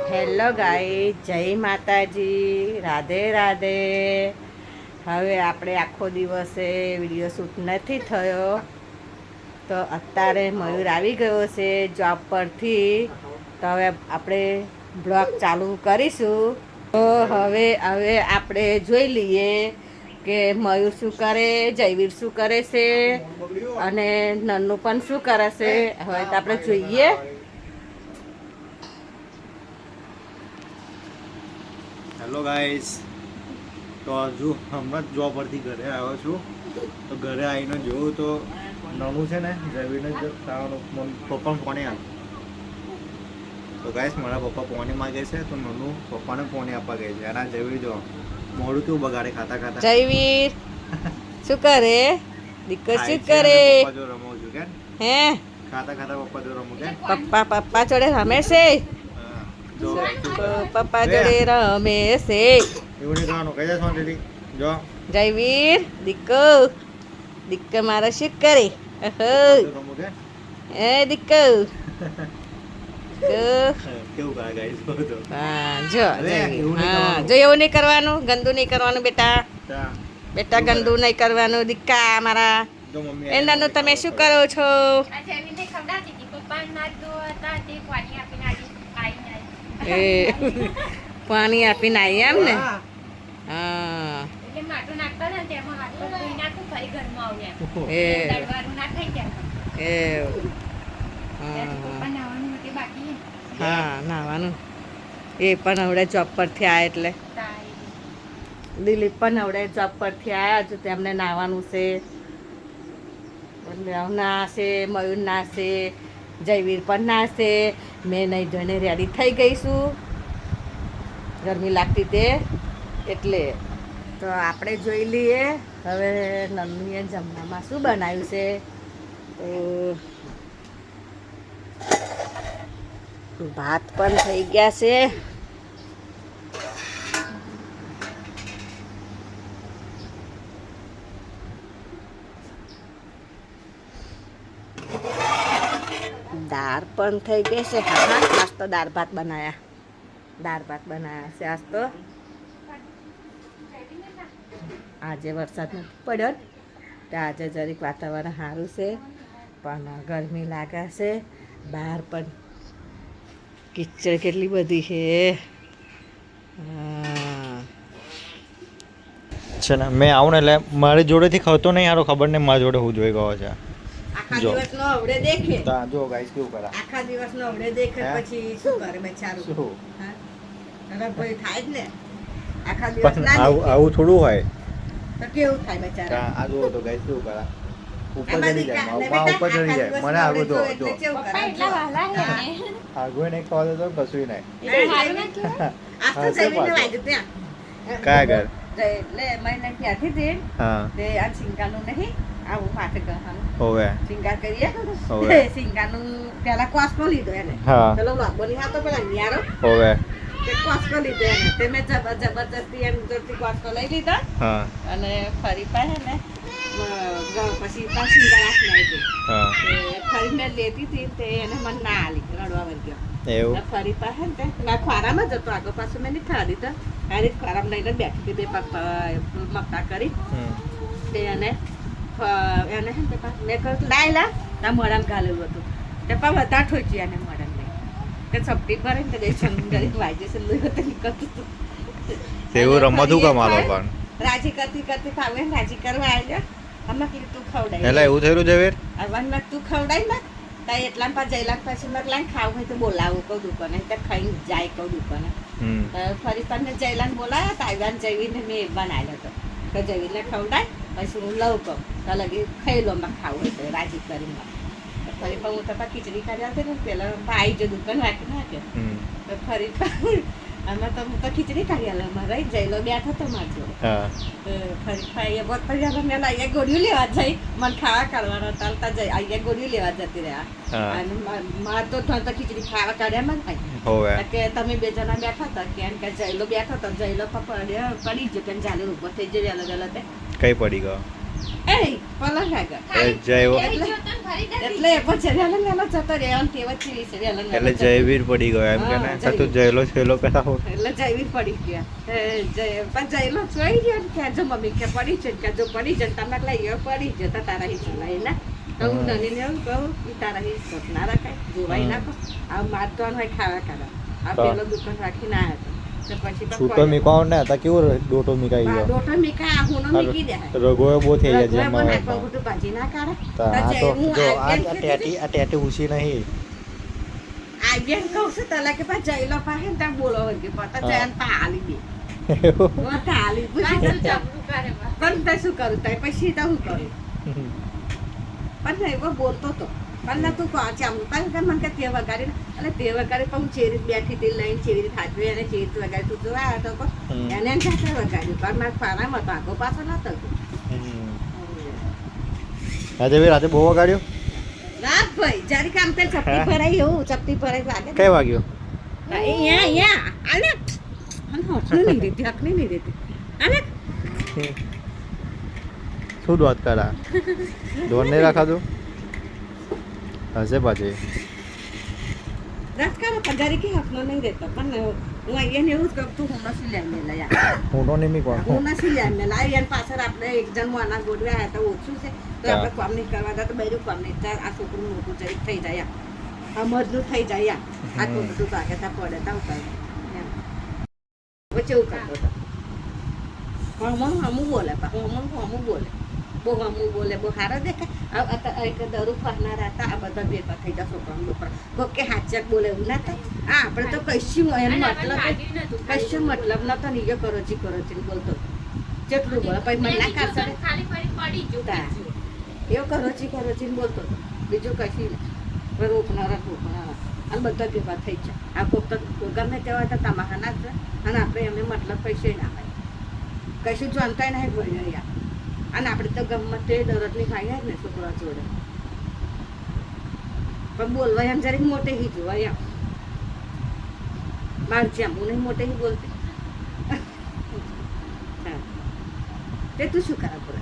Hello ગાઈ, જય માતાજી, રાધે રાધે. હવે આપણે આખો દિવસે વિડીયો શૂટ નથી થયો, તો અત્યારે મયુર આવી ગયો છે જોબ પરથી. તો હવે આપણે બ્લોગ ચાલુ કરીશું. તો હવે આપણે જોઈ લઈએ કે મયુર શું કરે, જયવીર શું કરે છે અને નન્નુ પણ શું કરે છે. હવે તો આપણે જોઈએ. હેલો ગાઈસ, તો હજુ હમણાં જ જોબ પરથી ઘરે આવ્યો છું. તો ઘરે આવીને જોયું તો નવું છે ને જયવીરને પપ્પા પોણે આપ. તો ગાઈસ મારા પપ્પા પોણે માગે છે, તો નનું પપ્પાને પોણે આપવા ગઈ છે. અને આ જયવીર જો મોડું કેવું બગાડે ખાતા ખાતા. જયવીર શું કરે? દીકરો શું કરે? પપ્પા જો રમું છું કે હે ખાતા ખાતા પપ્પા જો રમું કે પપ્પા જોડે રમે છે. જો પપ્પા જોડે રમે છે. એવું નહીં કરવાનું કહી દે સોનલી. જો જયવીર દીકરો મારો શું કરે? રમું કે એ દીકરો કેવું કરે ગાઈસ તો હા જો એવું નહીં હા કરવાનું. જો એવું નહીં કરવાનું, ગંદુ નહીં કરવાનું બેટા. તા બેટા ગંદુ નહીં કરવાનું દીકા મારા. જો મમ્મી એ નાનું તમે શું કરો છો? એ પાણી આપીને આવી એમ ને? હા એ હા નાવાનું. એ પણ હવડે જોબ પરથી આવ્યા એટલે દિલીપ પણ હવડે જોબ પરથી આવ્યા છે, તેમને નાવાનું છે. એટલે નાશે, મયુર નાશે, જયવીર પણ નાશે. મેં નહીં ધોઈને રેડી થઈ ગઈ છું, ગરમી લાગતી તે એટલે. તો આપણે જોઈ લઈએ હવે નન્નુએ જમવામાં શું બનાવ્યું છે. તો ભાત પણ થઈ ગયા છે. દાળ પણ થઈ ગઈ છે. હા આજ તો દાળ ભાત બનાવ્યા છે. આજ તો આજે વરસાદ નથી પડ્યો તો આજે જરીક વાતાવરણ સારું છે, પણ ગરમી લાગે છે. બહાર પણ કિચડ કેટલી બધી છે. છે ને મેં આવું ને એટલે મારી જોડેથી ખાતો નહીં, યાર ખબર નહીં મારી જોડે હું જોઈ ગયો છે. આખા જો. દિવસનો અવડે દેખે, તો આ જો ગાઈસ કેવું કરે. આખા દિવસનો અવડે દેખે હે? પછી શું કરે બચારું? શું? હા હવે કોઈ થાય જ ને. આખા દિવસ પણ ના આવું દેખે આવું થોડું હોય. તો કેવું થાય બચારા? આ જુઓ તો ગાઈસ કેવું કરે. ઉપર આમાં ચડી જાય, દીકરા- માં ઉપર આખા ચડી જાય. દિવસનો મને આગળ અવળે જો એટલે જો કેવું કરે? હા. આગળ નહીં ખાવા દેતો કશું નહીં. આ તો હા, જમીને શું વાગ્યું ત્યાં. કયા ઘર? એટલે મહિને ત્યાંથી તે હા તે આ સિંગાનું નહીં આવું માથે ગહાનું હોવે સિંગાર કરીએ હોવે. સિંગાનું પેલા કોસકો લીધો એને. હા પેલો લાંબોની હાથો પેલા નિયારો હોવે તે કોસકો લીધો એને. તે મેં જબરજસ્તી એમ જોરથી કોસકો લઈ લીધો હા અને ફરી પાસે ને પછી પાછી સિંગાર હાથમાં આવી ગઈ. હા તે ફરી મેં લેતી હતી તે એને મને ના આલી, રડવા વર્ગ્યો. એવું ફરી પાસે ને તે ના ખોરામાં જતો આગળ પાછું મેં નહીં ખાવા દીધો. આ રીતે ખોરામાં લઈને જ બેઠી હતી. બે પગ મક્કા કરી હમ. તે એને એને હે ને તે પાછું મેં કહ્યું લાય લા તા મોડામાં ઘાલેલું હતું. તે પણ વધારે ઠોચ્યું એને મોડામાં લઈ. તે સપટી ભરે ને તે દેશન દરેક વાજે છે લોહી તો નીકળતું હતું. એવું રમતું કમાલો પણ રાજી કરતી ફાવે ને રાજી કરવા આવ્યો. આમાં કીધું તું ખવડાવી. એટલે એવું થયેલું જવેર આવવાનું તું ખવડાવી ને તાઈ એટલા પા જઈલા પછી મેં લાઈને ખાવું હોય તો બોલાવું કહું દુકાને તો ખાઈને જાય કહું દુકાને. હમ ફરી તમને જયલાને બોલાયા તાઈવાન જયવીરને મેં બનાવેલો હતો કે જયવીરને ખવડાય પછી હું લઉં કહું તો લગી ખાઈ લો માં ખાવું હોય તો રાજી કરીને. ફરી પણ હું તો ખીચડી ખાધી આવતી ને પેલા આવી જો દુકાન રાખી નાખ્યો હમ તો ફરી આમાં તો હું તો ખીચડી કાઢી આલે અમારે રહી જયલો બેઠો તો માર જોડે. હા ફરી ખાઈએ બોત પછી મેં અહીંયા ગોળીઓ લેવા જઈ મને ખાવા કાઢવાનો ચાલતા જઈ અહીંયા ગોળીઓ લેવા જતી રહ્યા. હા અને માર તો ખીચડી ખાવા કાઢ્યા માં થાય હોવે કે તમે બે જણા બેઠા હતા કે જયલો બેઠો હતો જયલો પડી ગયો કે ચાલે ઉભો થઈ જાય અલગ અલગ કઈ પડી ગયો એ પલંગ આગળ જય એટલે પછી વેલંગાનો જતો રહેવાનો ટેવ જ છે એટલે જયવીર પડી ગયો એમ કે ને હા, તું જયલો છેલો કરાવો એટલે જયવીર પડી ગયા પણ જયલો જોઈ ગયો ને કે જો મમ્મી કે પડી છે કે જો પડી છે તમે લઈ ગયો પડી જતા તારા હિસ્સો લઈ ના તો હું નનીને એવું કહું કે તારા હિસ્સો ના રખાય જોવાય ના કહો આ મારતવાનું હોય ખાવા ખાવા આ તો. પેલો દુકાન રાખીને આવ્યા તો પછી તો છૂટો મીકાવ ને હતા કેવો ડોટો મીકાઈ ગયો ડોટો મીકા હુનો મીકી દે રગોએ બહુ થઈ જાય રગોએ જેમ બનાય પણ બધું ભાજી ના કાઢે આ જય તો હું જો આગળ આ ટેટી ઉછી નહીં આગળ કહું છું તલા કે પા જયલો પાસે ને ત્યાં બોલો કે પતા હા. જયન પા હાલી દે હું તો હાલી પૂછી પણ તે શું કરું તાય પછી તો હું કરું પણ નહીં એવો બોલતો તો પણ ના તું કહો ચામ તારે કે મને કે તે વગાડી એટલે તે વગાડી પણ હું ચેરી બેઠી હતી લઈને ચેરી થાચવી અને ચેરી વગાડી તું જોવા આવ્યો તો હમ. એને એમ સાથે વગાડ્યું પણ મારા ફારામાં તો આગો પાછો નતો આજે ભાઈ રાતે બહુ વગાડ્યો રાત ભાઈ જ્યારે કામ તે ચપટી ભરાઈ એવું ચપટી ભરાઈ વાગે કઈ વાગ્યો અહીંયા આને અને હકની નહીં રહેતી હકની નહીં રહેતી આને શું દોત કરા દોર નહીં રાખાતું હશે પાછી રાજકારણ પધારી કે હકનો નહીં રહેતો પણ હું અહીંયા એવું જ કહું તું હું નથી લઈને લયા હું તો નહીં મીકવા હું નથી લઈને લાવી અને પાછળ આપણે એક જણ મોના ગોળવ્યા હતા તો ઓછું છે તો આપણે કામ નહીં કરવા દા તો બધું કામ નહીં થાય આ છોકરું મોટું જરીક થઈ જાય આ મજનું થઈ જાય આ બધું ભાગે તા પડે તા ઉતાર વચ્ચે ઉતારતો હતો હમું બોલે હમું બોલે બહુ હમું બોલે બહુ સારા દેખાય એક દરું ફરનારા હતા આ બધા ભેગા થઈ જાય છોકરા છોકરા કોક કે હાચક બોલે એવું ના થાય હા આપણે તો કશું એનો મતલબ કશું મતલબ નતો ને એ કરોચી બોલતો જેટલું બોલે પછી મને ના કાઢશે એવો કરોચી બોલતો હતો બીજું કશું નહીં રોકનારા અને બધા ભેગા થઈ જાય આ કોક તો ગમે તેવા તો તમારા ના જ અને આપણે એમને મતલબ પૈસે ના હોય કશું જાણતા નહીં ભણ્યો યાર અને આપણે તો ગમત તે દરદની ખાઈ ને છોકરા જોડે પણ બોલવા એમ જરીક મોટે હી જોવા એમ માર જેમ હું નહીં મોટે હી બોલતી હા. તે તું શું કરા બોલે